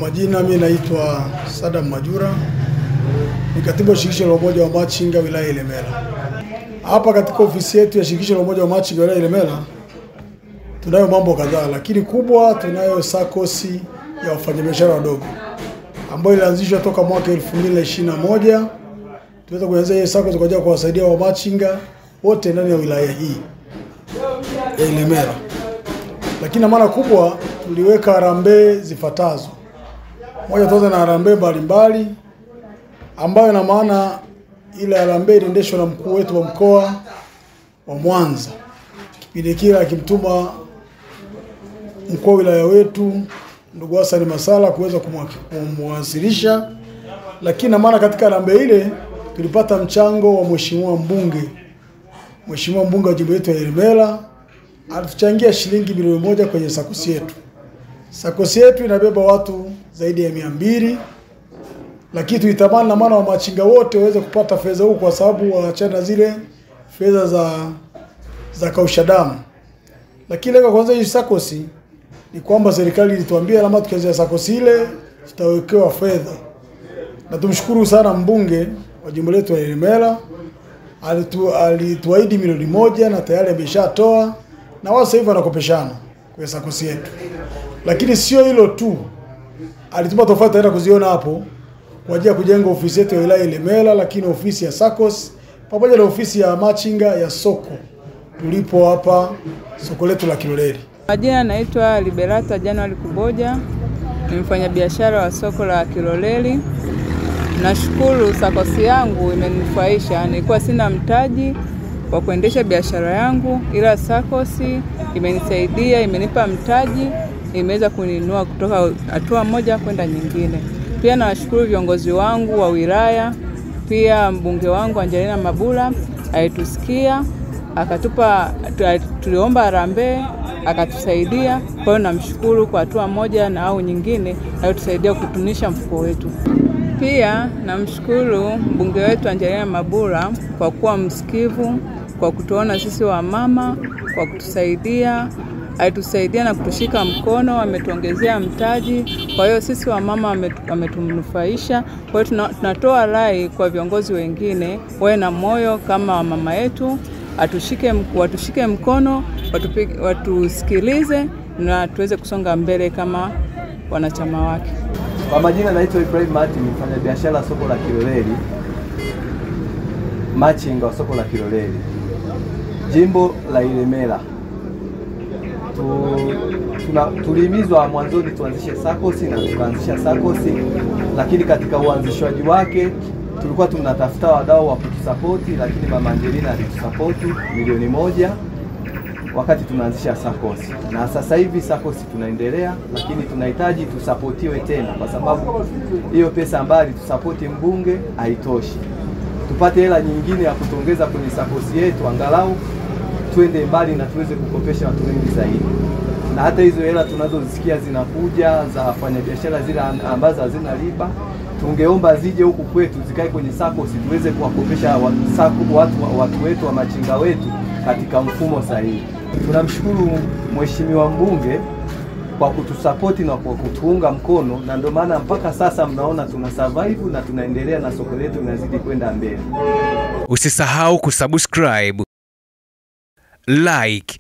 majina mimi naitwa Sadam Majura, ni katibu wa shirikisho la umoja wa machinga wilaya Ilemela. Hapa katika ofisi yetu ya shirikisho la umoja wa machinga wilaya Ilemela tunayo mambo kadhaa, lakini kubwa tunayo sakosi ya wafanyabiashara wadogo ambayo ilianzishwa toka mwaka 2021. Tuweza kuanza hii sakosi kwa ajili ya kuwasaidia wa machinga wote ndani ya wilaya hii ya Ilemela. Lakini maana kubwa tuliweka harambee zifuatazo. Moja, tuanze na harambee mbalimbali ambayo ina maana ile harambee inaendeshwa na mkuu wetu wa mkoa wa Mwanza. Kipindi kile akimtuma mkuu wa wilaya wetu ndugu Hassan Masala kuweza kumwasilisha. Lakini maana katika harambee ile tulipata mchango wa mheshimiwa mbunge. Mheshimiwa mbunge wa jimbo letu ya Ilemela alituchangia shilingi milioni 1 kwenye sakosi yetu. Sakosi yetu inabeba watu zaidi ya 200, lakini tuitamani na maana wa machinga wote waweze kupata fedha huko, kwa sababu waachana zile fedha za kausha damu. Lakini leo kwanza hii sakosi ni kwamba serikali ilituambia kama tukianza sakosi ile tutawekewa fedha. Na tumshukuru sana mbunge wa jimbo letu la Ilemela, alituahidi milioni 1 na tayari ameshatoa, na wao sasa hivi wanakopeshana kwa sakosi yetu. Lakini sio hilo tu, alitupa tofauti tena kuziona hapo kwa ajili ya kujenga ofisi yetu ya wilaya Ilemela, lakini ofisi ya sakosi pamoja na ofisi ya machinga ya soko tulipo hapa soko letu la Kiloleli. Majina naitwa Liberata January Kuboja, ni mfanyabiashara wa soko la Kiloleli. Nashukuru sakosi yangu imeninufaisha. Nilikuwa sina mtaji wa kuendesha biashara yangu, ila sakosi imenisaidia, imenipa mtaji, imeweza kuninua kutoka hatua moja kwenda nyingine. Pia nashukuru viongozi wangu wa wilaya, pia mbunge wangu Angelina Mabula alitusikia, akatupa, tuliomba harambee, akatusaidia. Kwa hiyo namshukuru kwa hatua moja na au nyingine alitusaidia kutunisha mfuko wetu. Pia namshukuru mbunge wetu Angelina Mabula kwa kuwa msikivu, kwa kutuona sisi wa mama, kwa kutusaidia, alitusaidia na kutushika mkono, ametuongezea mtaji. Kwa hiyo sisi wa mama ametunufaisha. Kwa hiyo tunatoa rai kwa viongozi wengine wawe na moyo kama wa mama yetu, watushike mkono, watusikilize na tuweze kusonga mbele kama wanachama wake. Kwa majina naitwa Ibrahim Martin, mfanya biashara soko la Kiloleli, machinga wa soko la Kiloleli, jimbo la Ilemela. Tulihimizwa mwanzoni tuanzishe sakosi na tukaanzisha sakosi, lakini katika uanzishwaji wake tulikuwa tunatafuta wadau wa kutusapoti, lakini mama Angelina alitusapoti milioni 1 wakati tunaanzisha sakosi. Na sasa hivi sakosi tunaendelea, lakini tunahitaji tusapotiwe tena, kwa sababu hiyo pesa ambayo alitusapoti mbunge haitoshi. Tupate hela nyingine ya kutuongeza kwenye sakosi yetu, angalau tuende mbali na tuweze kukopesha watu wengi zaidi. Na hata hizo hela tunazozisikia zinakuja za wafanyabiashara zile ambazo hazina riba, tungeomba zije huku kwetu zikae kwenye sakosi, tuweze kuwakopesha watu wetu wa machinga wetu katika mfumo sahihi. Tunamshukuru mheshimiwa mbunge kwa kutusapoti na kwa kutuunga mkono, na ndio maana mpaka sasa mnaona tuna survive na tunaendelea na soko letu linazidi kwenda mbele. Usisahau kusubscribe, like